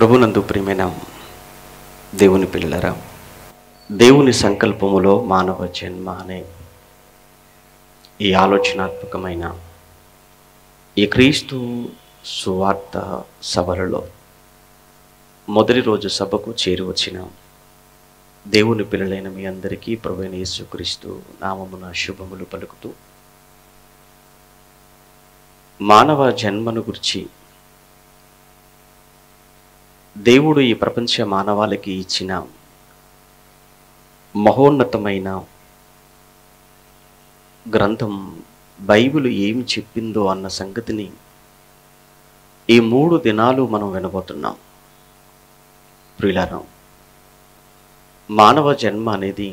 ప్రభునందు ప్రియమైన దేవుని పిల్లరా, దేవుని సంకల్పములో మానవ జన్మ అనే ఈ ఆలోచనాత్మకమైన ఈ క్రీస్తు సువార్త సభలలో మొదటి రోజు సభకు చేరువచ్చిన దేవుని పిల్లలైన మీ అందరికీ ప్రభువైన యేసుక్రీస్తు నామమున శుభములు పలుకుతూ, మానవ జన్మను గురించి దేవుడు ఈ ప్రపంచ మానవాళికి ఇచ్చిన మహోన్నతమైన గ్రంథం బైబిల్ ఏమి చెప్పిందో అన్న సంగతిని ఈ 3 దినాలు మనం వినబోతున్నాం. ప్రియులారా, మానవ జన్మ అనేది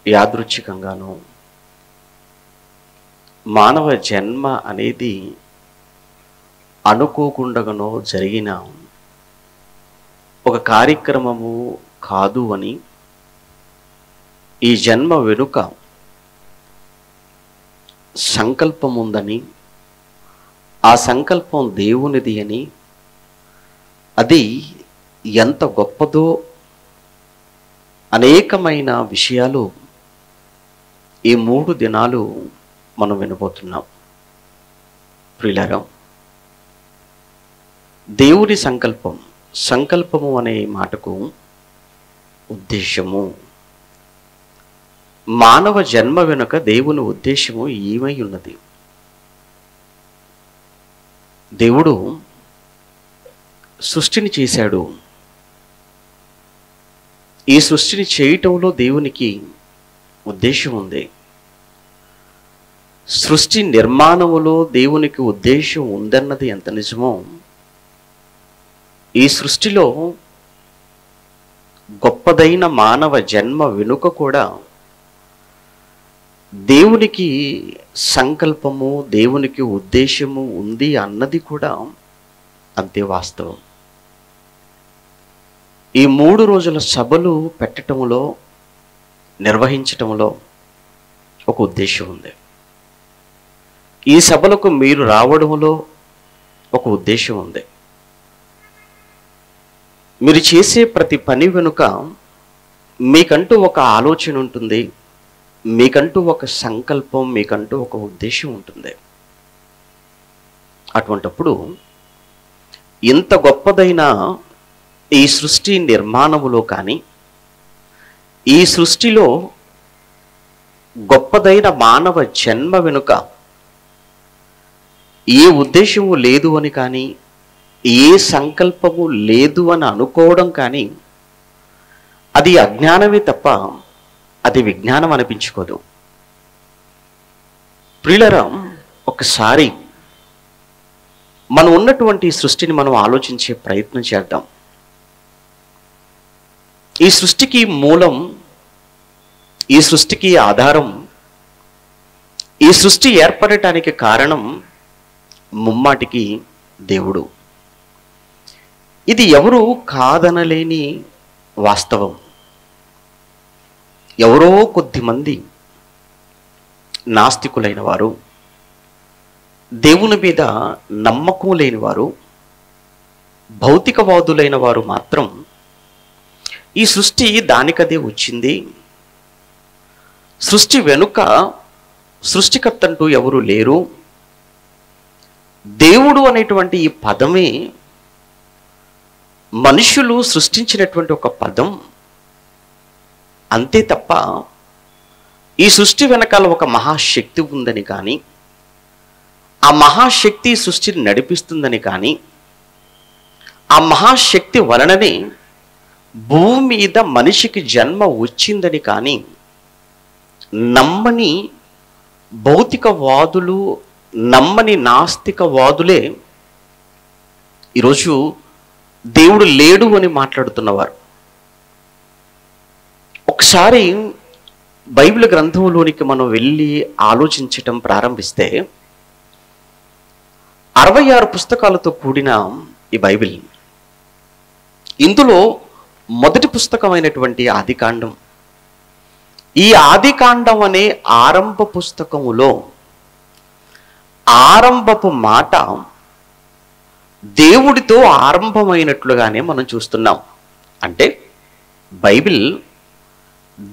యాదృచ్ఛికంగానో, మానవ జన్మ అనేది అనుకోకుండానో జరిగిన ఒక కార్యక్రమము కాదు అని, ఈ జన్మ వెనుక సంకల్పం ఉందని, ఆ సంకల్పం దేవునిది అని, అది ఎంత గొప్పదో అనేకమైన విషయాలు ఈ 3 దినాలు మనం వినబోతున్నాం. ప్రియులారా, దేవుని సంకల్పము అనే మాటకు ఉద్దేశము, మానవ జన్మ వెనుక దేవుని ఉద్దేశము ఏమై ఉన్నది? దేవుడు సృష్టిని చేశాడు. ఈ సృష్టిని చేయటంలో దేవునికి ఉద్దేశం ఉంది. సృష్టి నిర్మాణములో దేవునికి ఉద్దేశం ఉందన్నది ఎంత నిజమో, ఈ సృష్టిలో గొప్పదైన మానవ జన్మ వెనుక కూడా దేవునికి సంకల్పము, దేవునికి ఉద్దేశము ఉంది అన్నది కూడా అంతే వాస్తవం. ఈ 3 రోజుల సభలు పెట్టటంలో, నిర్వహించటంలో ఒక ఉద్దేశం ఉంది. ఈ సభలకు మీరు రావడంలో ఒక ఉద్దేశం ఉంది. మీరు చేసే ప్రతి పని వెనుక మీకంటూ ఒక ఆలోచన ఉంటుంది, మీకంటూ ఒక సంకల్పం, మీకంటూ ఒక ఉద్దేశం ఉంటుంది. అటువంటప్పుడు ఇంత గొప్పదైన ఈ సృష్టి నిర్మాణములో కానీ, ఈ సృష్టిలో గొప్పదైన మానవ జన్మ వెనుక ఏ ఉద్దేశము లేదు అని కానీ, ఏ సంకల్పము లేదు అని అనుకోవడం కానీ, అది అజ్ఞానమే తప్ప అది విజ్ఞానం అనిపించుకోదు. ప్రియులారా, ఒకసారి మనం ఉన్నటువంటి సృష్టిని మనం ఆలోచించే ప్రయత్నం చేద్దాం. ఈ సృష్టికి మూలం, ఈ సృష్టికి ఆధారం, ఈ సృష్టి ఏర్పడటానికి కారణం ముమ్మాటికి దేవుడు. ఇది ఎవరు కాదనలేని వాస్తవం. ఎవరో కొద్దిమంది నాస్తికులైన వారు, దేవుని మీద నమ్మకం లేని వారు, భౌతికవాదులైన వారు మాత్రం ఈ సృష్టి దానికదే వచ్చింది, సృష్టి వెనుక సృష్టికర్త అంటూ ఎవరు లేరు, దేవుడు అనేటువంటి ఈ పదమే మనుషులు సృష్టించినటువంటి ఒక పదం అంతే తప్ప ఈ సృష్టి వెనకాల ఒక మహాశక్తి ఉందని కానీ, ఆ మహాశక్తి సృష్టిని నడిపిస్తుందని కానీ, ఆ మహాశక్తి వలననే భూమి మీద మనిషికి జన్మ వచ్చిందని కానీ నమ్మని భౌతికవాదులు, నమ్మని నాస్తికవాదులే ఈరోజు దేవుడు లేడు అని మాట్లాడుతున్నవారు. ఒకసారి బైబిల్ గ్రంథంలోనికి మనం వెళ్ళి ఆలోచించటం ప్రారంభిస్తే 66 పుస్తకాలతో కూడిన ఈ బైబిల్, ఇందులో మొదటి పుస్తకమైనటువంటి ఆదికాండం, ఈ ఆదికాండం అనే ఆరంభ పుస్తకములో ఆరంభపు మాట దేవుడితో ఆరంభమైనట్లుగానే మనం చూస్తున్నాం. అంటే బైబిల్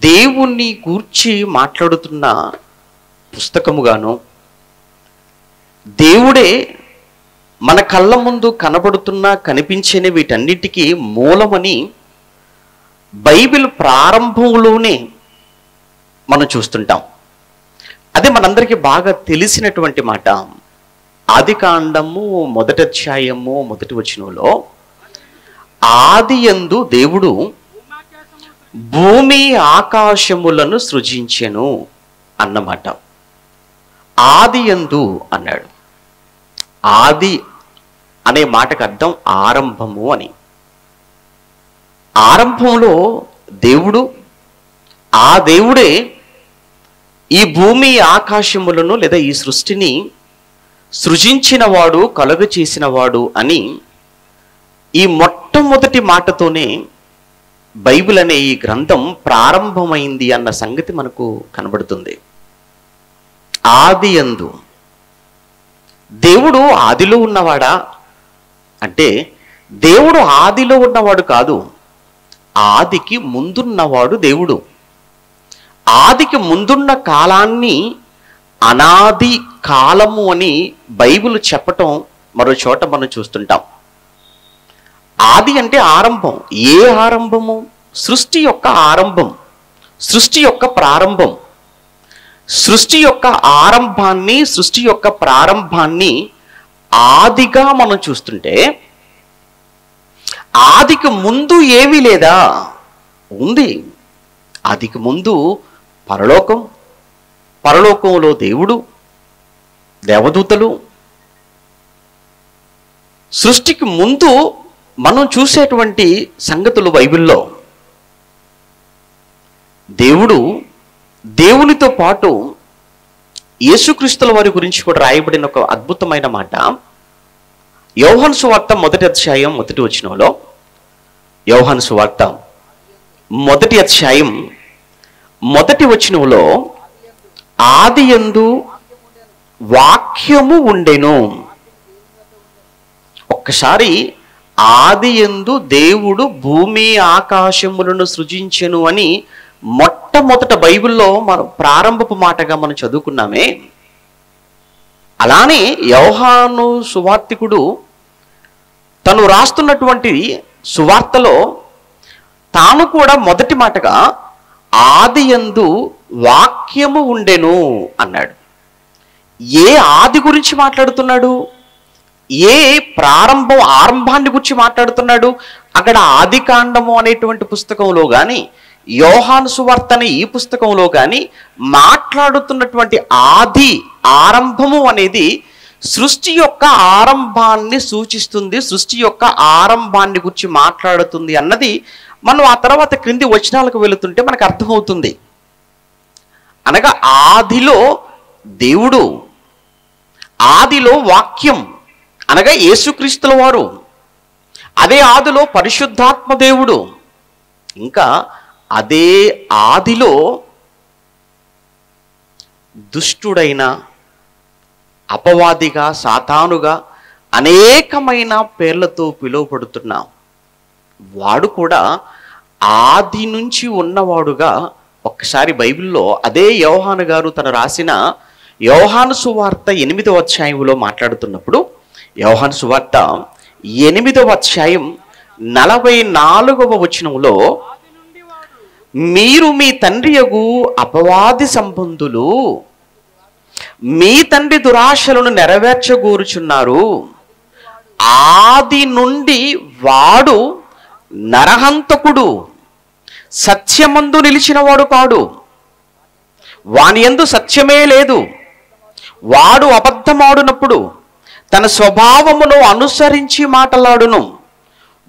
దేవుణ్ణి గూర్చి మాట్లాడుతున్న పుస్తకముగాను, దేవుడే మన కళ్ళ ముందు కనబడుతున్న కనిపించని వీటన్నిటికీ మూలమని బైబిల్ ప్రారంభంలోనే మనం చూస్తుంటాం. అదే మనందరికీ బాగా తెలిసినటువంటి మాట. ఆదికాండము 1వ అధ్యాయము 1వ వచనంలో ఆదియందు దేవుడు భూమి ఆకాశములను సృజించెను అన్నమాట. ఆదియందు అన్నాడు. ఆది అనే మాటకు అర్థం ఆరంభము అని. ఆరంభంలో దేవుడు, ఆ దేవుడే ఈ భూమి ఆకాశములను లేదా ఈ సృష్టిని సృజించినవాడు, కలుగ చేసినవాడు అని ఈ మొట్టమొదటి మాటతోనే బైబిల్ అనే ఈ గ్రంథం ప్రారంభమైంది అన్న సంగతి మనకు కనబడుతుంది. ఆదియందు దేవుడు ఆదిలో ఉన్నవాడా అంటే దేవుడు ఆదిలో ఉన్నవాడు కాదు, ఆదికి ముందున్నవాడు దేవుడు. ఆదికి ముందున్న కాలాన్ని అనాది కాలము అని బైబిల్ చెప్పటం మరో చోట మనం చూస్తుంటాం. ఆది అంటే ఆరంభం. ఏ ఆరంభము? సృష్టి యొక్క ఆరంభం, సృష్టి యొక్క ప్రారంభం. సృష్టి యొక్క ఆరంభాన్ని, సృష్టి యొక్క ప్రారంభాన్ని ఆదిగా మనం చూస్తుంటే ఆదికి ముందు ఏమీ లేదా? ఉంది. ఆదికి ముందు పరలోకం, పరలోకంలో దేవుడు, దేవదూతలు. సృష్టికి ముందు మనం చూసేటువంటి సంగతులు బైబిల్లో దేవుడు, దేవునితో పాటు యేసుక్రీస్తుల వారి గురించి కూడా రాయబడిన ఒక అద్భుతమైన మాట యోహాను సువార్త 1వ అధ్యాయం 1వ వచనంలో, యోహాను సువార్త 1వ అధ్యాయం 1వ వచనంలో ఆదియందు వాక్యము ఉండెను. ఒక్కసారి ఆదియందు దేవుడు భూమి ఆకాశములను సృజించెను అని మొట్టమొదట బైబిల్లో మనం ప్రారంభపు మాటగా మనం చదువుకున్నామే. అలానే యోహాను సువార్తికుడు తను రాస్తున్నటువంటి సువార్తలో తాను కూడా మొదటి మాటగా ఆదియందు వాక్యము ఉండెను అన్నాడు. ఏ ఆది గురించి మాట్లాడుతున్నాడు? ఏ ఆరంభాన్ని గురించి మాట్లాడుతున్నాడు? అక్కడ ఆదికాండము అనేటువంటి పుస్తకంలో కానీ, యోహాను సువార్త అనే ఈ పుస్తకంలో కానీ మాట్లాడుతున్నటువంటి ఆది, ఆరంభము అనేది సృష్టి యొక్క ఆరంభాన్ని సూచిస్తుంది, సృష్టి యొక్క ఆరంభాన్ని గురించి మాట్లాడుతుంది అన్నది మనం ఆ తర్వాత క్రింది వచనాలకు వెళుతుంటే మనకు అర్థమవుతుంది. అనగా ఆదిలో దేవుడు, ఆదిలో వాక్యం అనగా యేసుక్రీస్తుల వారు, అదే ఆదిలో పరిశుద్ధాత్మ దేవుడు, ఇంకా అదే ఆదిలో దుష్టుడైన అపవాదిగా, సాతానుగా అనేకమైన పేర్లతో పిలువబడుతున్న వాడు కూడా ఆది నుంచి ఉన్నవాడుగా ఒక్కసారి బైబిల్లో అదే యోహాను గారు తను రాసిన యోహాను సువార్త 8వ అధ్యాయంలో మాట్లాడుతున్నప్పుడు, యోహాను సువార్త 8వ అధ్యాయం 44వ వచనంలో, మీరు మీ తండ్రియగు అపవాది సంబంధులు, మీ తండ్రి దురాశలను నెరవేర్చగోరుచున్నారు. ఆది నుండి వాడు నరహంతకుడు, సత్యమందు నిలిచినవాడు కాడు, వాని యందు సత్యమే లేదు. వాడు అబద్ధమాడునప్పుడు తన స్వభావమును అనుసరించి మాట్లాడును.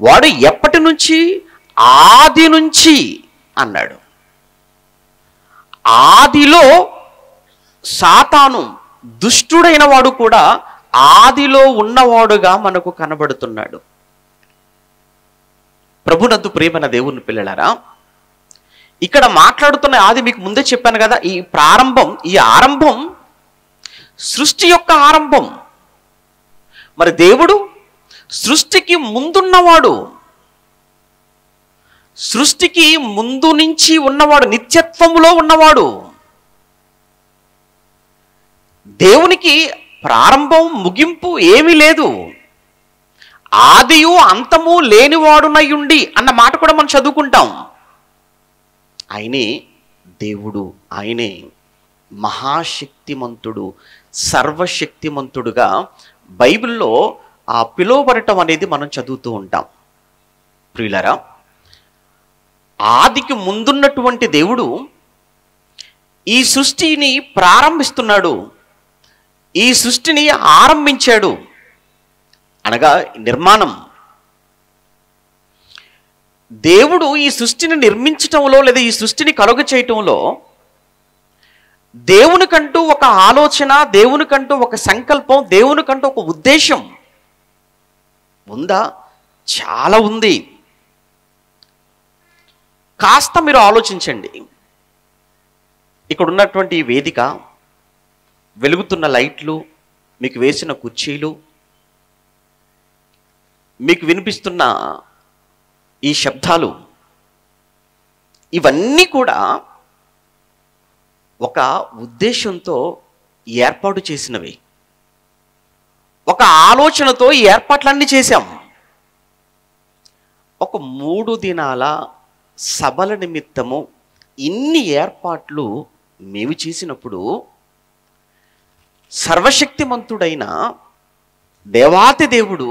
వాడు ఎప్పటి నుంచి? ఆది నుంచి అన్నాడు. ఆదిలో సాతాను దుష్టుడైన వాడు కూడా ఆదిలో ఉన్నవాడుగా మనకు కనబడుతున్నాడు. ప్రభునందు ప్రేమన దేవుని పిల్లలారా, ఇక్కడ మాట్లాడుతున్న ఆది మీకు ముందే చెప్పాను కదా, ఈ ప్రారంభం, ఈ ఆరంభం సృష్టి యొక్క ఆరంభం. మరి దేవుడు సృష్టికి ముందున్నవాడు, సృష్టికి ముందు నుంచి ఉన్నవాడు, నిత్యత్వములో ఉన్నవాడు. దేవునికి ప్రారంభం ముగింపు ఏమీ లేదు. ఆదియు అంతము లేనివాడునయుండి అన్న మాట కూడా మనం చదువుకుంటాం. ఆయనే దేవుడు, ఆయనే మహాశక్తిమంతుడు, సర్వశక్తిమంతుడుగా బైబిల్లో పిలువబడటం అనేది మనం చదువుతూ ఉంటాం. ప్రియులారా, ఆదికి ముందున్నటువంటి దేవుడు ఈ సృష్టిని ప్రారంభిస్తున్నాడు, ఈ సృష్టిని ఆరంభించాడు. అనగా నిర్మాణం. దేవుడు ఈ సృష్టిని నిర్మించటంలో లేదా ఈ సృష్టిని కలుగ చేయటంలో దేవునికంటూ ఒక ఆలోచన, దేవునికంటూ ఒక సంకల్పం, దేవునికంటూ ఒక ఉద్దేశం ఉందా? చాలా ఉంది. కాస్త మీరు ఆలోచించండి. ఇక్కడ ఉన్నటువంటి వేదిక, వెలుగుతున్న లైట్లు, మీకు వేసిన కుర్చీలు, మీకు వినిపిస్తున్న ఈ శబ్దాలు, ఇవన్నీ కూడా ఒక ఉద్దేశంతో ఏర్పాటు చేసినవి. ఒక ఆలోచనతో ఈ ఏర్పాట్లన్నీ చేశాం. ఒక 3 దినాల సభల నిమిత్తము ఇన్ని ఏర్పాట్లు మేము చేసినప్పుడు సర్వశక్తిమంతుడైన దేవాతి దేవుడు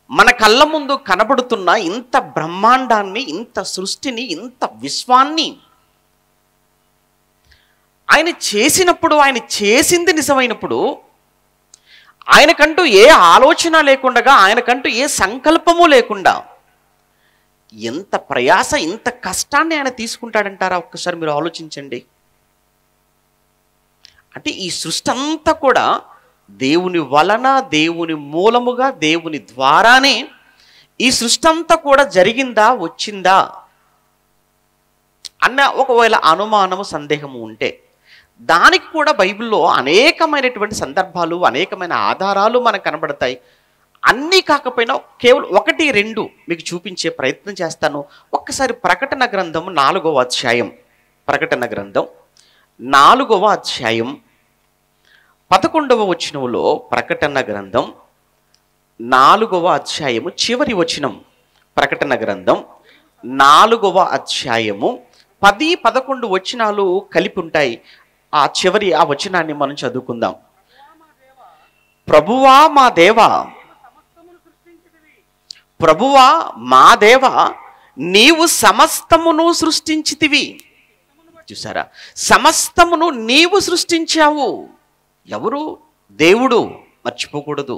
మన కళ్ళ ముందు కనబడుతున్న ఇంత బ్రహ్మాండాన్ని, ఇంత సృష్టిని, ఇంత విశ్వాన్ని ఆయన చేసినప్పుడు, ఆయన చేసింది నిజమైనప్పుడు, ఆయనకంటూ ఏ ఆలోచన లేకుండా, ఆయనకంటూ ఏ సంకల్పము లేకుండా ఎంత ప్రయాస, ఇంత కష్టాన్ని ఆయన తీసుకుంటాడంటారా? ఒక్కసారి మీరు ఆలోచించండి. అంటే ఈ సృష్టి అంతా కూడా దేవుని వలన, దేవుని మూలముగా, దేవుని ద్వారానే ఈ సృష్టి అంతా కూడా జరిగిందా, వచ్చిందా అన్న ఒకవేళ అనుమానము, సందేహము ఉంటే దానికి కూడా బైబిల్లో అనేకమైనటువంటి సందర్భాలు, అనేకమైన ఆధారాలు మనకు కనబడతాయి. అన్నీ కాకపోయినా కేవలం 1, 2 మీకు చూపించే ప్రయత్నం చేస్తాను. ఒక్కసారి ప్రకటన గ్రంథం 4వ అధ్యాయం, ప్రకటన గ్రంథం 4వ అధ్యాయం 11వ వచనములో, ప్రకటన గ్రంథం 4వ అధ్యాయము చివరి వచనం, ప్రకటన గ్రంథం 4వ అధ్యాయము 10, 11 వచనాలు కలిపి ఉంటాయి. ఆ చివరి ఆ వచనాన్ని మనం చదువుకుందాం. ప్రభువా మా దేవా, ప్రభువా మా దేవా, నీవు సమస్తమును సృష్టించితివి. చూసారా, సమస్తమును నీవు సృష్టించావు. ఎవరు? దేవుడు. మర్చిపోకూడదు,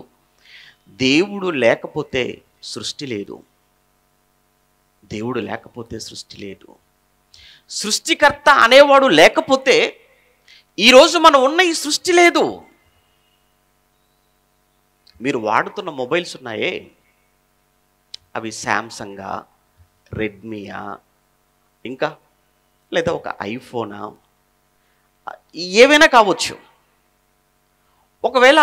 దేవుడు లేకపోతే సృష్టి లేదు. దేవుడు లేకపోతే సృష్టి లేదు. సృష్టికర్త అనేవాడు లేకపోతే ఈరోజు మనం ఉన్న ఈ సృష్టి లేదు. మీరు వాడుతున్న మొబైల్స్ ఉన్నాయే, అవి శాంసంగా, రెడ్మీయా, ఇంకా లేదా ఒక ఐఫోనా, ఏవైనా కావచ్చు. ఒకవేళ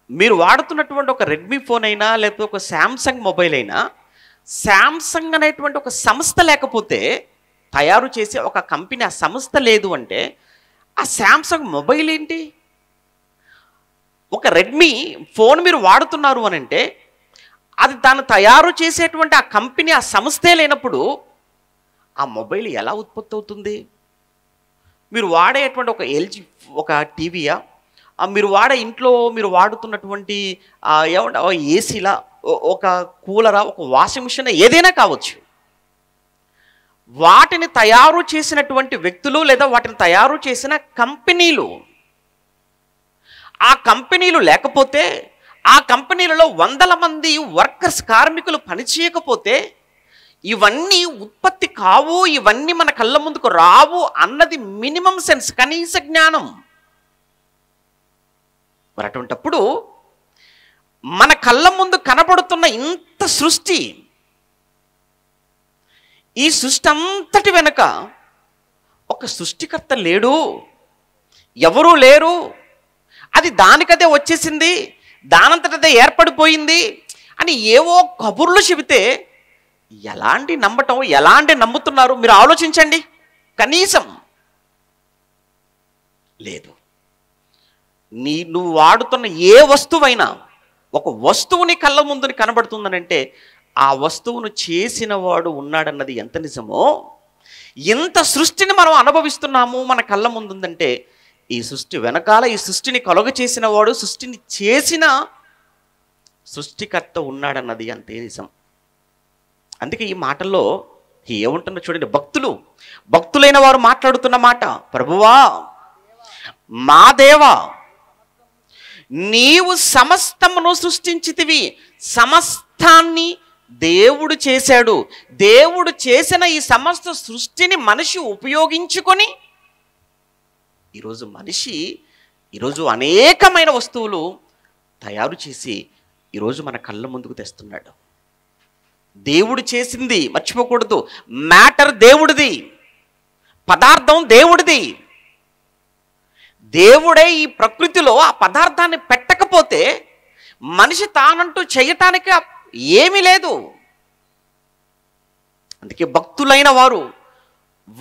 మీరు వాడుతున్నటువంటి ఒక రెడ్మీ ఫోన్ అయినా, లేకపోతే ఒక శాంసంగ్ మొబైల్ అయినా, శాంసంగ్ అనేటువంటి ఒక సంస్థ లేకపోతే, తయారు చేసే ఒక కంపెనీ, ఆ సంస్థ లేదు అంటే ఆ శాంసంగ్ మొబైల్ ఏంటి? ఒక రెడ్మీ ఫోన్ మీరు వాడుతున్నారు అని అంటే అది దాన్ని తయారు చేసేటువంటి ఆ కంపెనీ, ఆ సంస్థే లేనప్పుడు ఆ మొబైల్ ఎలా ఉత్పత్తి అవుతుంది? మీరు వాడేటువంటి ఒక ఎల్జీ ఒక టీవీయా, మీరు ఇంట్లో మీరు వాడుతున్నటువంటి ఏసీలా, ఒక కూలరా, ఒక వాషింగ్ మిషన్, ఏదైనా కావచ్చు. వాటిని తయారు చేసినటువంటి వ్యక్తులు లేదా వాటిని తయారు చేసిన కంపెనీలు, ఆ కంపెనీలు లేకపోతే, ఆ కంపెనీలలో 100 మంది వర్కర్స్, కార్మికులు పనిచేయకపోతే ఇవన్నీ ఉత్పత్తి కావు, ఇవన్నీ మన కళ్ళ ముందుకు రావు అన్నది మినిమం సెన్స్, కనీస జ్ఞానం. మరి అటువంటప్పుడు మన కళ్ళ ముందు కనబడుతున్న ఇంత సృష్టి, ఈ సృష్టి అంతటి వెనుక ఒక సృష్టికర్త లేడు, ఎవరూ లేరు. అది దానికదే వచ్చేసింది, దానంతటదే ఏర్పడిపోయింది అని ఏవో కబుర్లు చెబితే ఎలాంటి నమ్మటం, ఎలాంటి నమ్ముతున్నారు మీరు ఆలోచించండి. కనీసం లేదు. నువ్వు వాడుతున్న ఏ వస్తువైనా, ఒక వస్తువుని కళ్ళ ముందుని కనబడుతుందనంటే ఆ వస్తువును చేసిన వాడు ఉన్నాడన్నది ఎంత నిజమో, ఇంత సృష్టిని మనం అనుభవిస్తున్నాము మన కళ్ళ ముందుందంటే ఈ సృష్టి వెనకాల ఈ సృష్టిని కలుగ చేసిన వాడు, సృష్టిని చేసిన సృష్టికర్త ఉన్నాడన్నది అంతే నిజం. అందుకే ఈ మాటల్లో ఏముంటుందో చూడండి. భక్తులైన వారు మాట్లాడుతున్న మాట, ప్రభువా మా దేవా నీవు సమస్తమును సృష్టించితివి. సమస్తాన్ని దేవుడు చేశాడు. దేవుడు చేసిన ఈ సమస్త సృష్టిని మనిషి ఉపయోగించుకొని ఈరోజు అనేకమైన వస్తువులు తయారు చేసి ఈరోజు మన కళ్ళ ముందుకు తెస్తున్నాడు. దేవుడు చేసింది మర్చిపోకూడదు. మ్యాటర్ దేవుడిది, పదార్థం దేవుడిది. దేవుడే ఈ ప్రకృతిలో ఆ పదార్థాన్ని పెట్టకపోతే మనిషి తానంటూ చేయటానికి ఏమీ లేదు. అందుకే భక్తులైన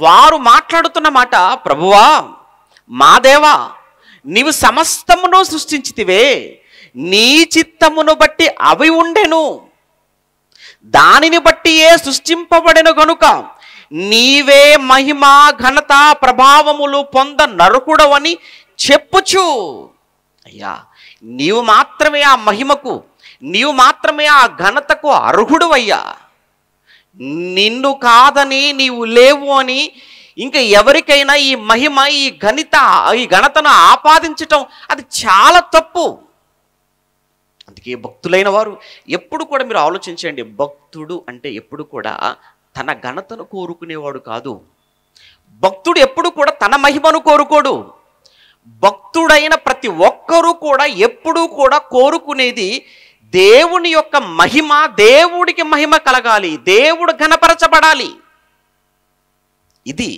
వారు మాట్లాడుతున్న మాట, ప్రభువా మా దేవా నీవు సమస్తమును సృష్టించితివే, నీ చిత్తమును బట్టి అవి ఉండెను, దానిని బట్టి సృష్టింపబడెను గనుక నీవే మహిమ ఘనత ప్రభావములు పొంద నరకుడవని చెప్పుచు. అయ్యా నీవు మాత్రమే ఆ మహిమకు, నీవు మాత్రమే ఆ ఘనతకు అర్హుడు అయ్యా. నిన్ను కాదని, నీవు లేవు అని ఇంకా ఎవరికైనా ఈ మహిమ, ఈ ఘనతను ఆపాదించటం అది చాలా తప్పు. అందుకే భక్తులైన వారు ఎప్పుడు కూడా మీరు ఆలోచించండి. భక్తుడు అంటే ఎప్పుడు కూడా తన ఘనతను కోరుకునేవాడు కాదు. భక్తుడు ఎప్పుడు కూడా తన మహిమను కోరుకోడు. భక్తుడైన ప్రతి ఒక్కరూ కూడా ఎప్పుడూ కూడా కోరుకునేది దేవుని యొక్క మహిమ, దేవుడికి మహిమ కలగాలి, దేవుడు ఘనపరచబడాలి. ఇది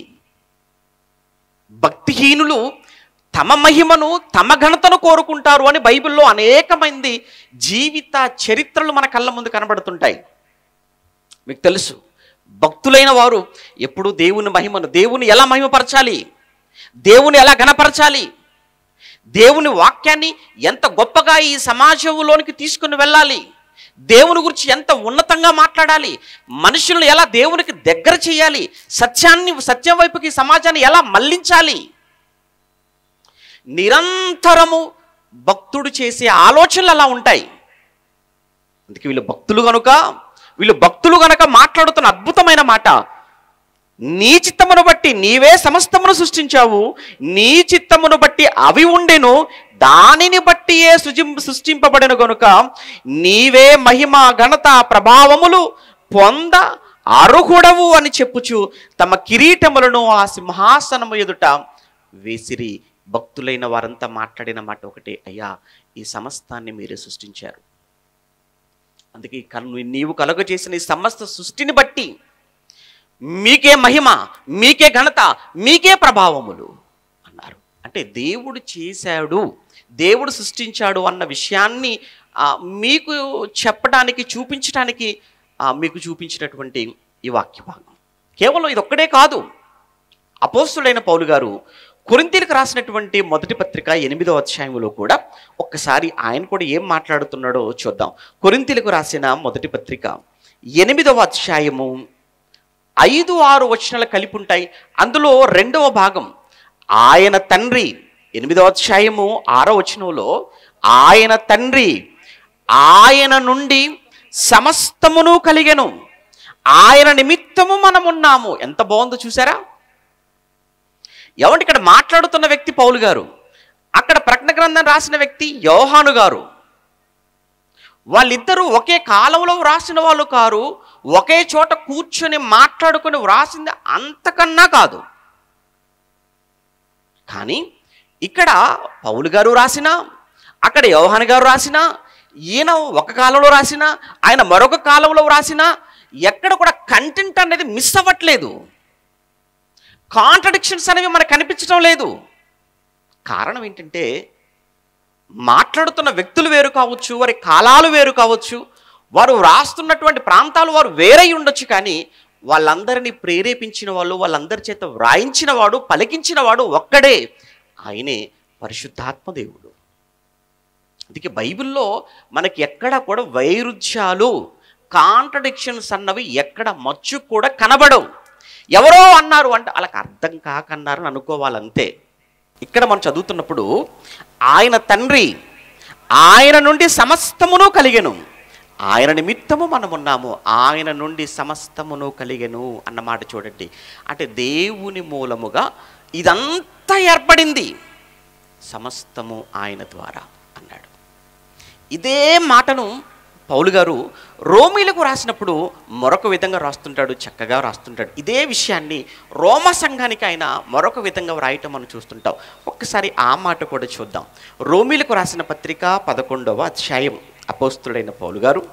భక్తిహీనులు తమ మహిమను, తమ ఘనతను కోరుకుంటారు అని బైబిల్లో అనేక మంది జీవిత చరిత్రలు మన కళ్ళ ముందు కనబడుతుంటాయి. మీకు తెలుసు, భక్తులైన వారు ఎప్పుడు దేవుని మహిమను, దేవుని ఎలా మహిమపరచాలి, దేవుని ఎలా ఘనపరచాలి, దేవుని వాక్యాన్ని ఎంత గొప్పగా ఈ సమాజంలోనికి తీసుకుని వెళ్ళాలి, దేవుని గురించి ఎంత ఉన్నతంగా మాట్లాడాలి, మనుషులను ఎలా దేవునికి దగ్గర చేయాలి, సత్యం వైపుకి సమాజాన్ని ఎలా మళ్లించాలి, నిరంతరము భక్తుడు చేసే ఆలోచనలు అలా ఉంటాయి. అందుకే వీళ్ళు భక్తులు గనుక మాట్లాడుతున్న అద్భుతమైన మాట, నీ చిత్తమును బట్టి నీవే సమస్తమును సృష్టించావు, నీ చిత్తమును బట్టి అవి ఉండెను, దానిని బట్టి సృష్టింపబడెను గనుక నీవే మహిమ ఘనత ప్రభావములు పొంద అర్హుడవు అని చెప్పుచు తమ కిరీటములను ఆ సింహాసనము ఎదుట వేసిరి. భక్తులైన వారంతా మాట్లాడిన మాట ఒకటే, అయ్యా ఈ సమస్తాన్ని మీరే సృష్టించారు. అందుకే నీవు కలుగజేసిన ఈ సమస్త సృష్టిని బట్టి మీకే మహిమ, మీకే ఘనత, మీకే ప్రభావములు అన్నారు. అంటే దేవుడు చేశాడు, దేవుడు సృష్టించాడు అన్న విషయాన్ని మీకు చెప్పడానికి, చూపించడానికి మీకు చూపించినటువంటి ఈ వాక్య భాగం. కేవలం ఇది ఒక్కడే కాదు. అపోస్తులైన పౌలు గారు కొరింథీయులకు రాసినటువంటి మొదటి పత్రిక 8వ అధ్యాయంలో కూడా ఒక్కసారి ఆయన కూడా ఏం మాట్లాడుతున్నాడో చూద్దాం. కొరింథీయులకు రాసిన మొదటి పత్రిక 8వ అధ్యాయము 5-6 వచనాలు కలిపి ఉంటాయి. అందులో 2వ భాగం ఆయన తండ్రి, 8వ అధ్యాయము 6వ వచనంలో ఆయన తండ్రి ఆయన నుండి సమస్తమును కలిగెను, ఆయన నిమిత్తము మనమున్నాము. ఎంత బాగుందో చూసారా? ఏమంటే ఇక్కడ మాట్లాడుతున్న వ్యక్తి పౌలు గారు, అక్కడ ప్రకటన గ్రంథం రాసిన వ్యక్తి యోహాను గారు. వాళ్ళిద్దరూ ఒకే కాలంలో వ్రాసిన వాళ్ళు కారు, ఒకే చోట కూర్చొని మాట్లాడుకొని వ్రాసింది అంతకన్నా కాదు. కానీ ఇక్కడ పౌలు గారు రాసిన, అక్కడ యోహాను గారు రాసిన, ఈయన ఒక కాలంలో రాసిన, ఆయన మరొక కాలంలో రాసిన, ఎక్కడ కూడా కంటెంట్ అనేది మిస్ అవ్వట్లేదు. కాంట్రడిక్షన్స్ అనేవి మనకు కనిపించడం లేదు. కారణం ఏంటంటే మాట్లాడుతున్న వ్యక్తులు వేరు కావచ్చు, వారి కాలాలు వేరు కావచ్చు, వారు రాస్తున్నటువంటి ప్రాంతాలు వారు వేరై ఉండొచ్చు, కానీ వాళ్ళందరినీ ప్రేరేపించిన వాళ్ళు, వాళ్ళందరి చేత వ్రాయించిన వాడు, పలికించిన వాడు ఒక్కడే, ఆయనే పరిశుద్ధాత్మ దేవుడు. అందుకే బైబిల్లో మనకి ఎక్కడ కూడా వైరుధ్యాలు, కాంట్రడిక్షన్స్ అన్నవి ఎక్కడ మచ్చు కూడా కనబడవు. ఎవరో అన్నారు అంటే వాళ్ళకి అర్థం కాకన్నారని అనుకోవాలంతే. ఇక్కడ మనం చదువుతున్నప్పుడు ఆయన తండ్రి, ఆయన నుండి సమస్తమును కలిగెను, ఆయన నిమిత్తము మనమున్నాము, ఆయన నుండి సమస్తమును కలిగెను అన్నమాట చూడండి. అంటే దేవుని మూలముగా ఇదంతా ఏర్పడింది, సమస్తము ఆయన ద్వారా అన్నాడు. ఇదే మాటను పౌలు గారు రోమీలకు రాసినప్పుడు మరొక విధంగా రాస్తుంటాడు, చక్కగా రాస్తుంటాడు. ఇదే విషయాన్ని రోమ సంఘానికి ఆయన మరొక విధంగా వ్రాయటం మనం చూస్తుంటాం. ఒక్కసారి ఆ మాట కూడా చూద్దాం. రోమీలకు రాసిన పత్రిక 11వ అధ్యాయం, అపోస్తుడైన పౌలు గారు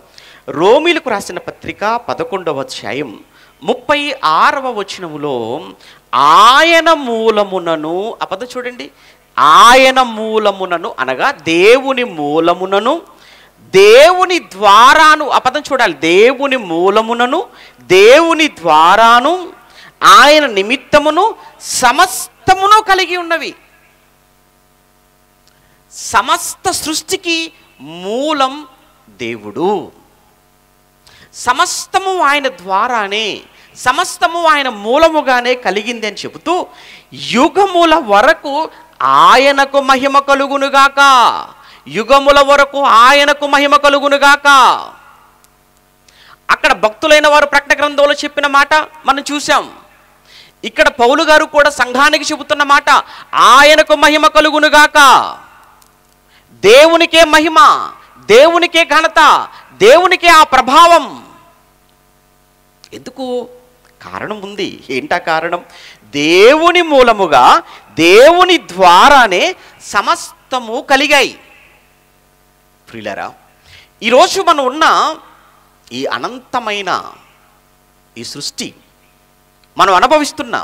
రోమీలకు రాసిన పత్రిక 11వ అధ్యాయం 36వ వచనములో ఆయన మూలమునను, ఆ పద చూడండి, ఆయన మూలమునను అనగా దేవుని మూలమునను, దేవుని ద్వారాను, ఆ పదం చూడాలి, దేవుని మూలమునను, దేవుని ద్వారాను, ఆయన నిమిత్తమును సమస్తమును కలిగి ఉన్నవి. సమస్త సృష్టికి మూలం దేవుడు. సమస్తము ఆయన ద్వారానే, సమస్తము ఆయన మూలముగానే కలిగింది అని చెబుతూ యుగముల వరకు ఆయనకు మహిమ కలుగునుగాక, యుగముల వరకు ఆయనకు మహిమ కలుగునుగాక. అక్కడ భక్తులైన వారు ప్రకటన గ్రంథంలో చెప్పిన మాట మనం చూసాం. ఇక్కడ పౌలు గారు కూడా సంఘానికి చెబుతున్న మాట, ఆయనకు మహిమ కలుగునుగాక. దేవునికే మహిమ, దేవునికే ఘనత, దేవునికే ఆ ప్రభావం. ఎందుకు? కారణం ఉంది. ఏంటా కారణం? దేవుని మూలముగా, దేవుని ద్వారానే సమస్తము కలిగాయి. ప్రియులారా, ఈరోజు మనం ఉన్న ఈ అనంతమైన ఈ సృష్టి, మనం అనుభవిస్తున్న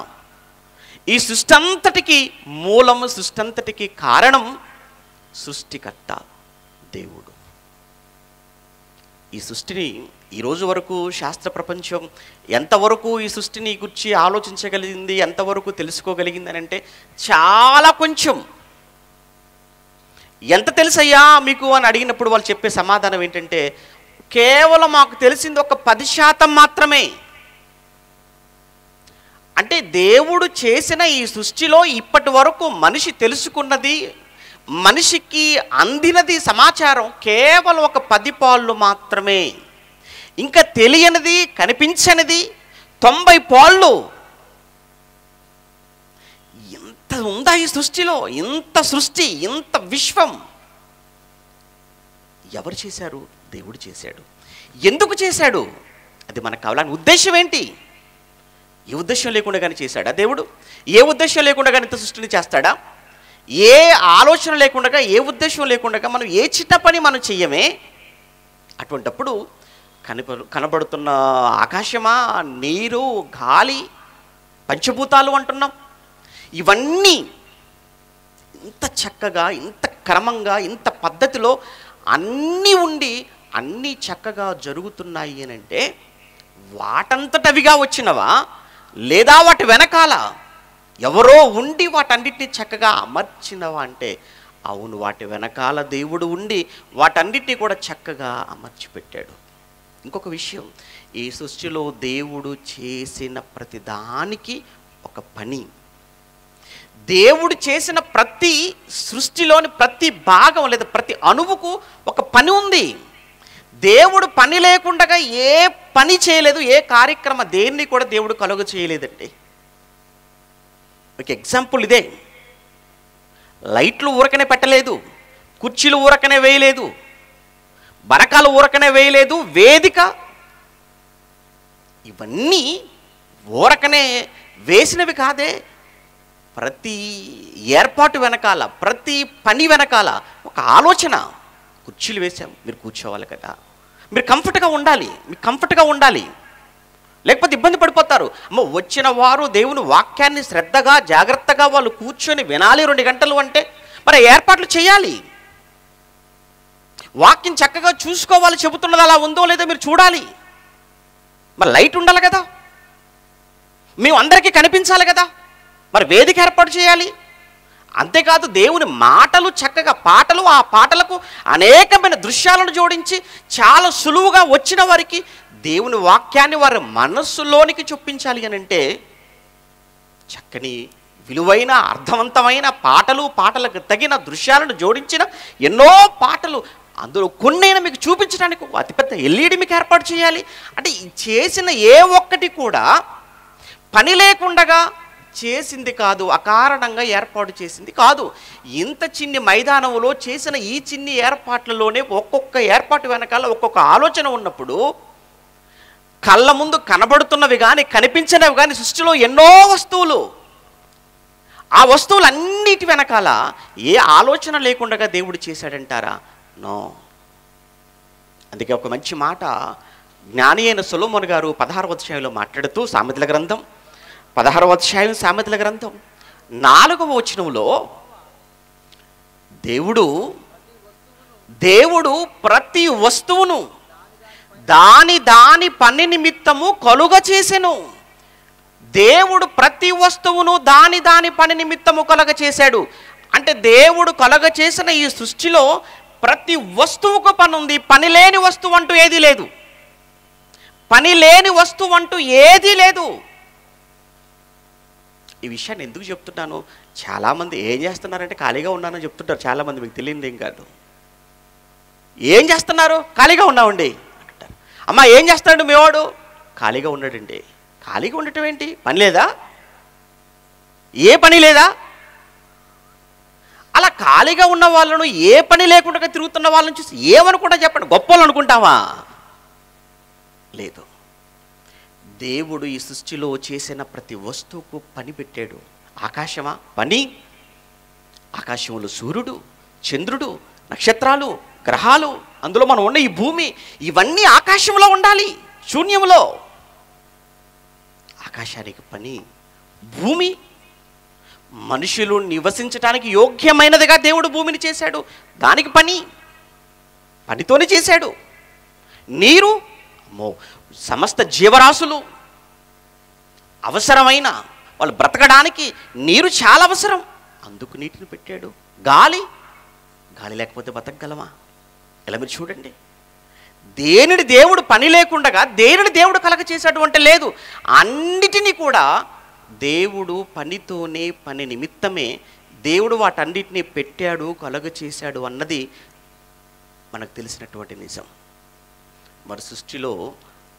ఈ సృష్టి అంతటికి మూలము, సృష్టి అంతటికి కారణం సృష్టికర్త దేవుడు. ఈ సృష్టిని ఈరోజు వరకు శాస్త్ర ప్రపంచం ఎంతవరకు ఈ సృష్టిని గురించి ఆలోచించగలిగింది, ఎంతవరకు తెలుసుకోగలిగింది అని అంటే చాలా కొంచెం. ఎంత తెలుసయ్యా మీకు అని అడిగినప్పుడు వాళ్ళు చెప్పే సమాధానం ఏంటంటే, కేవలం మాకు తెలిసింది ఒక 10% మాత్రమే. అంటే దేవుడు చేసిన ఈ సృష్టిలో ఇప్పటి వరకు మనిషి తెలుసుకున్నది, మనిషికి అందినది సమాచారం కేవలం ఒక 10 పాళ్ళు మాత్రమే. ఇంకా తెలియనిది, కనిపించనిది 90 పాళ్ళు. ఇంత ఉందా ఈ సృష్టిలో? ఇంత సృష్టి, ఇంత విశ్వం ఎవరు చేశారు? దేవుడు చేశాడు. ఎందుకు చేశాడు? అది మనకు కావాలని ఉద్దేశం ఏంటి? ఏ ఉద్దేశం లేకుండా కానీ చేశాడా దేవుడు? ఏ ఉద్దేశం లేకుండా కానీ ఇంత సృష్టిని చేస్తాడా? ఏ ఆలోచన లేకుండా, ఏ ఉద్దేశం లేకుండా మనం ఏ చిన్న పని మనం చెయ్యమే. అటువంటప్పుడు కనబడుతున్న ఆకాశమా, నీరు, గాలి, పంచభూతాలు అంటున్నాం, ఇవన్నీ ఇంత చక్కగా, ఇంత క్రమంగా, ఇంత పద్ధతిలో అన్నీ ఉండి అన్నీ చక్కగా జరుగుతున్నాయి అని అంటే వాటంతటవిగా వచ్చినవా, లేదా వాటి వెనకాల ఎవరో ఉండి వాటన్నిటిని చక్కగా అమర్చినవా అంటే అవును, వాటి వెనకాల దేవుడు ఉండి వాటన్నిటిని కూడా చక్కగా అమర్చి పెట్టాడు. ఇంకొక విషయం, ఈ సృష్టిలో దేవుడు చేసిన ప్రతి దానికి ఒక పని. దేవుడు చేసిన ప్రతి సృష్టిలోని ప్రతి భాగం లేదా ప్రతి అణువుకు ఒక పని ఉంది. దేవుడు పని లేకుండా ఏ పని చేయలేదు, ఏ కార్యక్రమం దేన్ని కూడా దేవుడు కలుగ చేయలేదండి. ఒక ఎగ్జాంపుల్ ఇదే. లైట్లు ఊరకనే పెట్టలేదు, కుర్చీలు ఊరకనే వేయలేదు, బరకాలు ఊరకనే వేయలేదు, వేదిక, ఇవన్నీ ఊరకనే వేసినవి కాదే. ప్రతి ఏర్పాటు వెనకాల, ప్రతి పని వెనకాల ఒక ఆలోచన. కుర్చీలు వేసాం, మీరు కూర్చోవాలి కదా, మీరు కంఫర్ట్గా ఉండాలి, మీకు కంఫర్ట్గా ఉండాలి, లేకపోతే ఇబ్బంది పడిపోతారు. అమ్మ, వచ్చిన వారు దేవుని వాక్యాన్ని శ్రద్ధగా, జాగ్రత్తగా వాళ్ళు కూర్చొని వినాలి 2 గంటలు అంటే మరి ఏర్పాట్లు చేయాలి. వాక్యం చక్కగా చూసుకోవాలి, చెబుతున్నది అలా ఉందో లేదో మీరు చూడాలి. మరి లైట్ ఉండాలి కదా, మేము అందరికీ కనిపించాలి కదా, మరి వేదిక ఏర్పాటు చేయాలి. అంతేకాదు దేవుని మాటలు చక్కగా పాటలు, ఆ పాటలకు అనేకమైన దృశ్యాలను జోడించి చాలా సులువుగా వచ్చిన వారికి దేవుని వాక్యాన్ని వారి మనస్సులోనికి చొప్పించాలి అని అంటే చక్కని విలువైన అర్థవంతమైన పాటలు, పాటలకు తగిన దృశ్యాలను జోడించిన ఎన్నో పాటలు, అందులో కొన్నైనా మీకు చూపించడానికి ఒక అతిపెద్ద ఎల్ఈడి మీకు ఏర్పాటు చేయాలి. అంటే చేసిన ఏ ఒక్కటి కూడా పని లేకుండగా చేసింది కాదు, అకారణంగా ఏర్పాటు చేసింది కాదు. ఇంత చిన్ని మైదానంలో చేసిన ఈ చిన్ని ఏర్పాట్లలోనే ఒక్కొక్క ఏర్పాటు వెనకాల ఒక్కొక్క ఆలోచన ఉన్నప్పుడు కళ్ళ ముందు కనబడుతున్నవి కానీ కనిపించినవి కానీ సృష్టిలో ఎన్నో వస్తువులు, ఆ వస్తువులన్నిటి వెనకాల ఏ ఆలోచన లేకుండా దేవుడు చేశాడంటారా? నో. అందుకే ఒక మంచి మాట జ్ఞాని అయిన సొలొమోను గారు 16వ అధ్యాయంలో మాట్లాడుతూ, సామెతల గ్రంథం 16వ అధ్యాయం సామెతల గ్రంథం 4వ వచనంలో దేవుడు ప్రతి వస్తువును దాని పని నిమిత్తము కలుగ చేసెను. దేవుడు ప్రతి వస్తువును దాని పని నిమిత్తము కలుగ చేశాడు. అంటే దేవుడు కలుగ చేసిన ఈ సృష్టిలో ప్రతి వస్తువుకు పని ఉంది. పని లేని వస్తువు అంటూ ఏదీ లేదు. పని లేని వస్తువు అంటూ ఏదీ లేదు. ఈ విషయాన్ని ఎందుకు చెప్తున్నాను? చాలామంది ఏం చేస్తున్నారంటే ఖాళీగా ఉన్నానని చెప్తుంటారు. చాలామంది మీకు తెలియదు ఏం కాదు. ఏం చేస్తున్నారు? ఖాళీగా ఉన్నామండి అంటారు. అమ్మ ఏం చేస్తాడు మేవాడు? ఖాళీగా ఉన్నాడండి. ఖాళీగా ఉండటం ఏంటి? పని లేదా? ఏ పని లేదా? అలా ఖాళీగా ఉన్న వాళ్ళను, ఏ పని లేకుండా తిరుగుతున్న వాళ్ళని చూసి ఏమనుకుంటా చెప్పండి? గొప్పలు అనుకుంటావా? లేదు. దేవుడు ఈ సృష్టిలో చేసిన ప్రతి వస్తువుకు పని పెట్టాడు. ఆకాశమా పని, ఆకాశంలో సూర్యుడు, చంద్రుడు, నక్షత్రాలు, గ్రహాలు, అందులో మనం ఉన్న ఈ భూమి, ఇవన్నీ ఆకాశంలో ఉండాలి. శూన్యంలో ఆకాశానికి పని. భూమి మనుషులు నివసించడానికి యోగ్యమైనదిగా దేవుడు భూమిని చేశాడు, దానికి పనితోనే చేశాడు. నీరు, సమస్త జీవరాశులు అవసరమైన వాళ్ళు బ్రతకడానికి నీరు చాలా అవసరం, అందుకు నీటిని పెట్టాడు. గాలి లేకపోతే బతకగలమా? ఇలా మీరు చూడండి, దేనిని దేవుడు పని లేకుండా దేనిని దేవుడు కలగ చేశాడు అంటే లేదు. అన్నిటినీ కూడా దేవుడు పనితోనే, పని నిమిత్తమే దేవుడు వాటన్నిటినీ పెట్టాడు, కలగ చేశాడు అన్నది మనకు తెలిసినటువంటి నిజం. మరి సృష్టిలో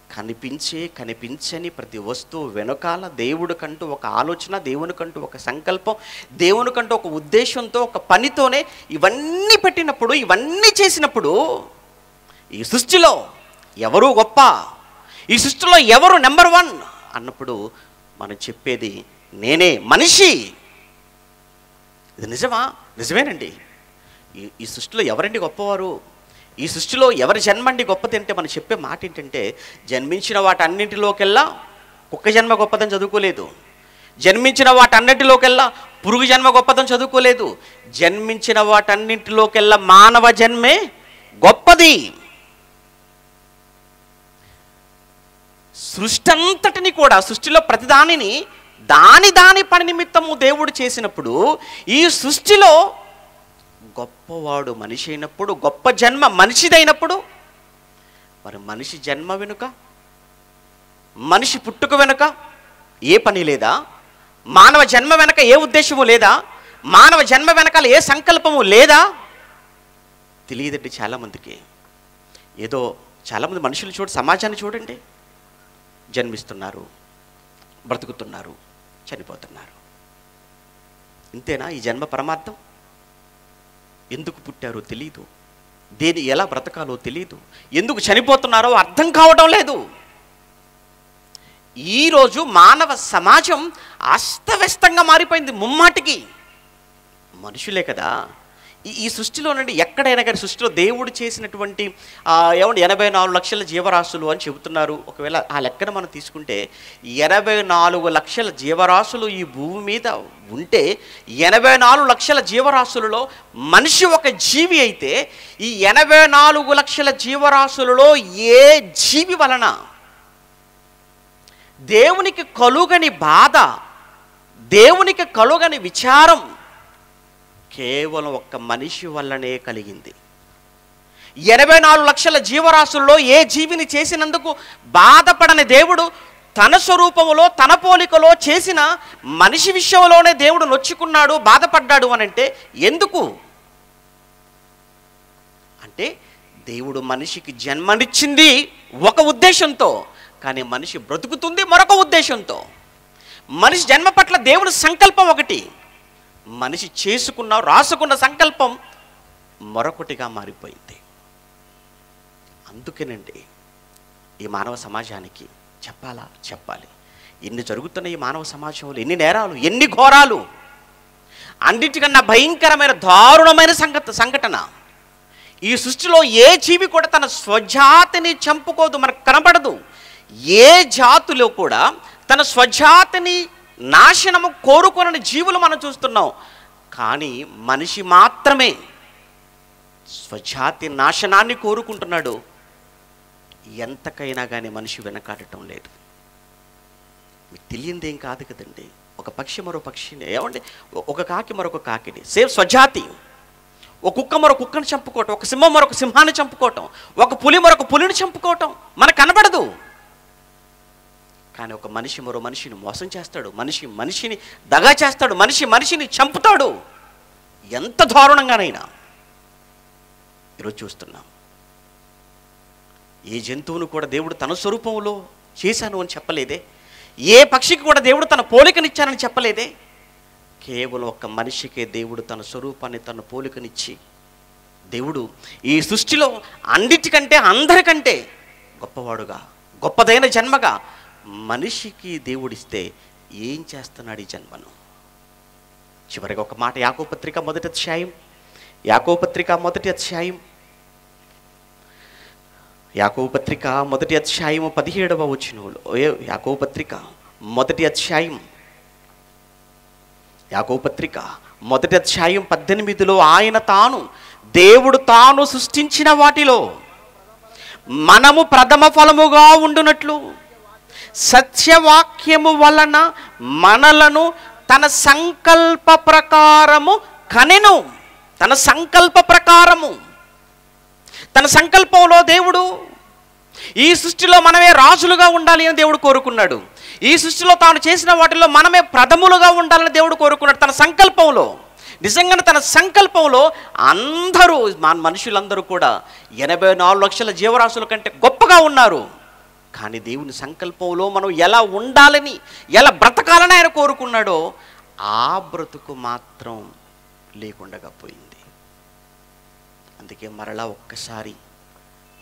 కనిపించని ప్రతి వస్తువు వెనకాల దేవుడికంటూ ఒక ఆలోచన, దేవునికంటూ ఒక సంకల్పం, దేవునికంటూ ఒక ఉద్దేశంతో, ఒక పనితోనే ఇవన్నీ పెట్టినప్పుడు, ఇవన్నీ చేసినప్పుడు ఈ సృష్టిలో ఎవరు గొప్ప, ఈ సృష్టిలో ఎవరు నెంబర్ 1 అన్నప్పుడు మనం చెప్పేది నేనే మనిషి. ఇది నిజమా? నిజమేనండి. ఈ సృష్టిలో ఎవరండి గొప్పవారు? ఈ సృష్టిలో ఎవరి జన్మండి గొప్పది అంటే మనం చెప్పే మాట ఏంటంటే, జన్మించిన వాటన్నింటిలోకెల్లా కుక్క జన్మ గొప్పదని చదువుకోలేదు. జన్మించిన వాటన్నింటిలోకెల్లా పురుగు జన్మ గొప్పదని చదువుకోలేదు. జన్మించిన వాటన్నింటిలోకెల్లా మానవ జన్మే గొప్పది. సృష్టి అంతటిని కూడా, సృష్టిలో ప్రతిదానిని దాని పని నిమిత్తము దేవుడు చేసినప్పుడు, ఈ సృష్టిలో గొప్పవాడు మనిషి అయినప్పుడు, గొప్ప జన్మ మనిషిదైనప్పుడు, మరి మనిషి జన్మ వెనుక, మనిషి పుట్టుక వెనుక ఏ పని లేదా? మానవ జన్మ వెనక ఏ ఉద్దేశము లేదా? మానవ జన్మ వెనకాల ఏ సంకల్పము లేదా? తెలియదండి చాలామందికి. ఏదో చాలామంది మనుషులు సమాజాన్ని చూడండి, జన్మిస్తున్నారు, బ్రతుకుతున్నారు, చనిపోతున్నారు. ఇంతేనా ఈ జన్మ పరమార్థం? ఎందుకు పుట్టారో తెలీదు, ఎలా బ్రతకాలో తెలీదు, ఎందుకు చనిపోతున్నారో అర్థం కావడం లేదు. ఈరోజు మానవ సమాజం అస్తవ్యస్తంగా మారిపోయింది. ముమ్మాటికి మనుషులే కదా, ఈ సృష్టిలో నుండి ఎక్కడైనా కానీ సృష్టిలో దేవుడు చేసినటువంటి ఏమంటే 84 లక్షల జీవరాశులు అని చెబుతున్నారు. ఒకవేళ ఆ లెక్కన మనం తీసుకుంటే 84 లక్షల జీవరాశులు ఈ భూమి మీద ఉంటే 84 లక్షల జీవరాశులలో మనిషి ఒక జీవి అయితే ఈ 84 లక్షల జీవరాశులలో ఏ జీవి వలన దేవునికి కలుగని బాధ, దేవునికి కలుగని విచారం కేవలం ఒక్క మనిషి వల్లనే కలిగింది. 84 లక్షల జీవరాశుల్లో ఏ జీవిని చేసినందుకు బాధపడని దేవుడు తన స్వరూపములో తన పోలికలో చేసిన మనిషి విషయంలోనే దేవుడు నొచ్చుకున్నాడు, బాధపడ్డాడు అని అంటే ఎందుకు అంటే దేవుడు మనిషికి జన్మనిచ్చింది ఒక ఉద్దేశంతో, కానీ మనిషి బ్రతుకుతుంది మరొక ఉద్దేశంతో. మనిషి జన్మ పట్ల దేవుని సంకల్పం ఒకటి, మనిషి రాసుకున్న సంకల్పం మరొకటిగా మారిపోయింది. అందుకేనండి ఈ మానవ సమాజానికి చెప్పాలి, ఎన్ని జరుగుతున్న ఈ మానవ సమాజంలో ఎన్ని నేరాలు, ఎన్ని ఘోరాలు, అన్నిటికన్నా భయంకరమైన దారుణమైన సంఘటన. ఈ సృష్టిలో ఏ జీవి కూడా తన స్వజాతిని చంపుకోదు, మనకు కనబడదు. ఏ జాతిలో కూడా తన స్వజాతిని నాశనము కోరుకొనని జీవులు మనం చూస్తున్నాం. కానీ మనిషి మాత్రమే స్వజాతి నాశనాన్ని కోరుకుంటున్నాడు. ఎంతకైనా కానీ మనిషి వెనకాడటం లేదు. మీకు తెలియందేం కాదు కదండి. ఒక పక్షి మరో పక్షిని, ఏమండి ఒక కాకి మరొక కాకిని, సేమ్ స్వజాతి. ఒక కుక్క మరొక కుక్కని చంపుకోవటం, ఒక సింహం మరొక సింహాన్ని చంపుకోవటం, ఒక పులి మరొక పులిని చంపుకోవటం మనకు కనబడదు. కానీ ఒక మనిషి మరో మనిషిని మోసం చేస్తాడు, మనిషిని దగా చేస్తాడు, మనిషిని చంపుతాడు. ఎంత దారుణంగానైనా ఈరోజు చూస్తున్నాం. ఏ జంతువును కూడా దేవుడు తన స్వరూపంలో చేశాను అని చెప్పలేదే, ఏ పక్షికి కూడా దేవుడు తన పోలికనిచ్చానని చెప్పలేదే. కేవలం ఒక్క మనిషికే దేవుడు తన స్వరూపాన్ని తన పోలికనిచ్చి, దేవుడు ఈ సృష్టిలో అన్నిటికంటే అందరికంటే గొప్పవాడుగా, గొప్పదైన జన్మగా మనిషికి దేవుడిస్తే ఏం చేస్తున్నాడు ఈ జన్మను? చివరిగా ఒక మాట, యాకోబు పత్రిక మొదటి అధ్యాయం 17వ వచనంలో, యాకోబు పత్రిక మొదటి అధ్యాయం 18లో దేవుడు తాను సృష్టించిన వాటిలో మనము ప్రథమ ఫలముగా ఉండునట్లు సత్యవాక్యము వలన మనలను తన సంకల్ప ప్రకారము కనెను. తన సంకల్పంలో దేవుడు ఈ సృష్టిలో మనమే రాజులుగా ఉండాలి అని దేవుడు కోరుకున్నాడు. ఈ సృష్టిలో తాను చేసిన వాటిలో మనమే ప్రథములుగా ఉండాలని దేవుడు కోరుకున్నాడు. తన సంకల్పంలో, నిజంగానే తన సంకల్పంలో అందరూ, మనుషులందరూ కూడా 84 లక్షల జీవరాశుల కంటే గొప్పగా ఉన్నారు. కానీ దేవుని సంకల్పంలో మనం ఎలా ఉండాలని, ఎలా బ్రతకాలని ఆయన కోరుకున్నాడో ఆ బ్రతుకు మాత్రం లేకుండా పోయింది. అందుకే మరలా ఒక్కసారి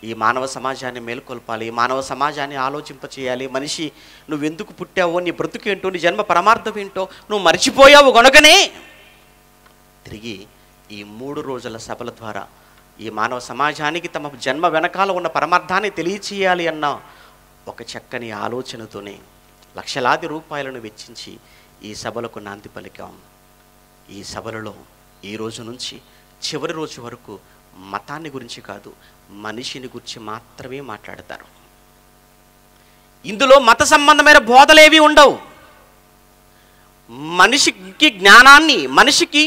ఈ మానవ సమాజాన్ని మేల్కొల్పాలి, ఈ మానవ సమాజాన్ని ఆలోచింపచేయాలి. మనిషి నువ్వెందుకు పుట్టావో, నీ బ్రతుకేంటో, నీ జన్మ పరమార్థం ఏంటో నువ్వు మర్చిపోయావు గనుకనే తిరిగి ఈ 3 రోజుల సభల ద్వారా ఈ మానవ సమాజానికి తమ జన్మ వెనకాల ఉన్న పరమార్థాన్ని తెలియచేయాలి అన్న ఒక చక్కని ఆలోచనతోనే లక్షలాది రూపాయలను వెచ్చించి ఈ సభలకు నాంది పలికాం. ఈ సభలలో ఈ రోజు నుంచి చివరి రోజు వరకు మతాన్ని గురించి కాదు, మనిషిని గురించి మాత్రమే మాట్లాడతారు. ఇందులో మత సంబంధమైన బోధలేవి ఉండవు. మనిషికి జ్ఞానాన్ని, మనిషికి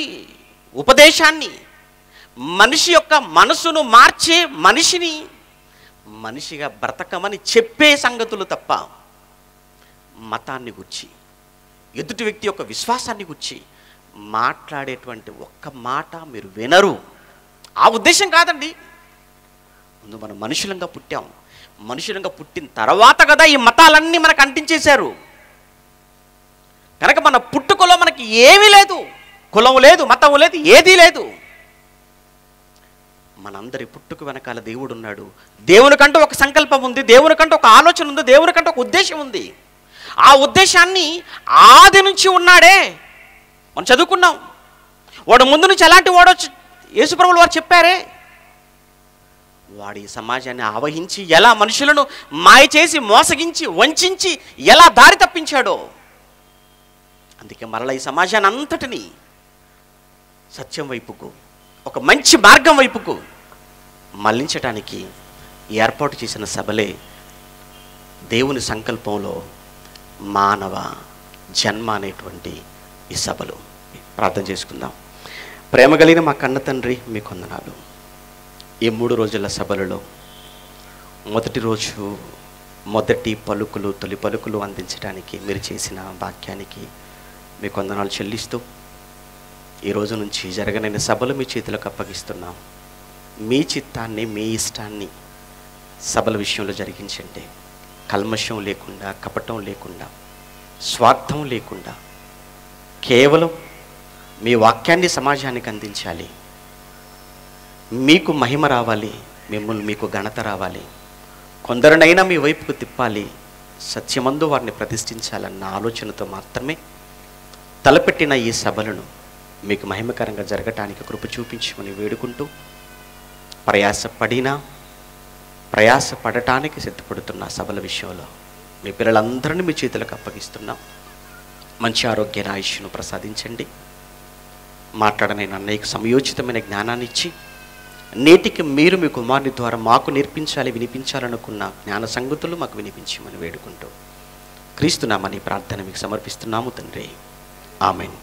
ఉపదేశాన్ని, మనిషి యొక్క మనసును మార్చే, మనిషిని మనిషిగా బ్రతకమని చెప్పే సంగతులు తప్ప మతాన్ని గురించి, ఎదుటి వ్యక్తి యొక్క విశ్వాసాన్ని గురించి మాట్లాడేటువంటి ఒక్క మాట మీరు వినరు. ఆ ఉద్దేశం కాదండి. ముందు మనం మనుషులంగా పుట్టాం. మనుషులంగా పుట్టిన తర్వాత కదా ఈ మతాలన్నీ మనకు అంటించేశారు. కనుక మన పుట్టుకలో మనకి ఏమీ లేదు, కులం లేదు, మతం లేదు, ఏదీ లేదు. మనందరి పుట్టుక వెనకాల దేవుడు ఉన్నాడు. దేవునికంటూ ఒక సంకల్పం ఉంది, దేవునికంటూ ఒక ఆలోచన ఉంది, దేవునికంటూ ఒక ఉద్దేశం ఉంది. ఆ ఉద్దేశాన్ని ఆది నుంచి ఉన్నాడే మనం చదువుకున్నాం. వాడు ముందు నుంచి ఎలాంటి వాడో యేసుప్రభులు వారు చెప్పారే, వాడు ఈ సమాజాన్ని ఆవహించి ఎలా మనుషులను మాయ చేసి మోసగించి వంచి ఎలా దారి తప్పించాడో, అందుకే మరలా ఈ సమాజాన్ని అంతటినీ సత్యం వైపుకు, ఒక మంచి మార్గం వైపుకు మళ్లించటానికి ఏర్పాటు చేసిన సభలే దేవుని సంకల్పంలో మానవ జన్మ అనేటువంటి ఈ సభలు. ప్రార్థన చేసుకుందాం. ప్రేమ కలిగిన మా కన్న తండ్రి, మీకు వందనాలు. ఈ 3 రోజుల సభలలో మొదటి రోజు మొదటి పలుకులు, తొలి పలుకులు అందించడానికి మీరు చేసిన వాక్యానికి మీకు వందనాలు చెల్లిస్తూ, ఈ రోజు నుంచి జరగనైన సభలు మీ చేతులకు అప్పగిస్తున్నాం. మీ చిత్తాన్ని, మీ ఇష్టాన్ని సభల విషయంలో జరిగించండి. కల్మషం లేకుండా, కపటం లేకుండా, స్వార్థం లేకుండా కేవలం మీ వాక్యాన్ని సమాజానికి అందించాలి. మీకు మహిమ రావాలి, మిమ్మల్ని మీకు ఘనత రావాలి, కొందరినైనా మీ వైపుకు తిప్పాలి, సత్యమందు వారిని ప్రతిష్ఠించాలన్న ఆలోచనతో మాత్రమే తలపెట్టిన ఈ సభలను మీకు మహిమకరంగా జరగటానికి కృప చూపించమని వేడుకుంటూ, ప్రయాసపడటానికి సిద్ధపడుతున్న సభల విషయంలో మీ పిల్లలందరినీ మీ చేతులకు అప్పగిస్తున్నాం. మంచి ఆరోగ్యాన్ని, ఆయుష్ను ప్రసాదించండి. మాట్లాడనైన అన్నయ్యకు సమయోచితమైన జ్ఞానాన్ని ఇచ్చి, నేటికి మీరు మీ కుమారుని ద్వారా మాకు నేర్పించాలి, వినిపించాలనుకున్న జ్ఞాన సంగతులు మాకు వినిపించమని వేడుకుంటూ క్రీస్తు నామని ప్రార్థన మీకు సమర్పిస్తున్నాము తండ్రి. ఆమెన్.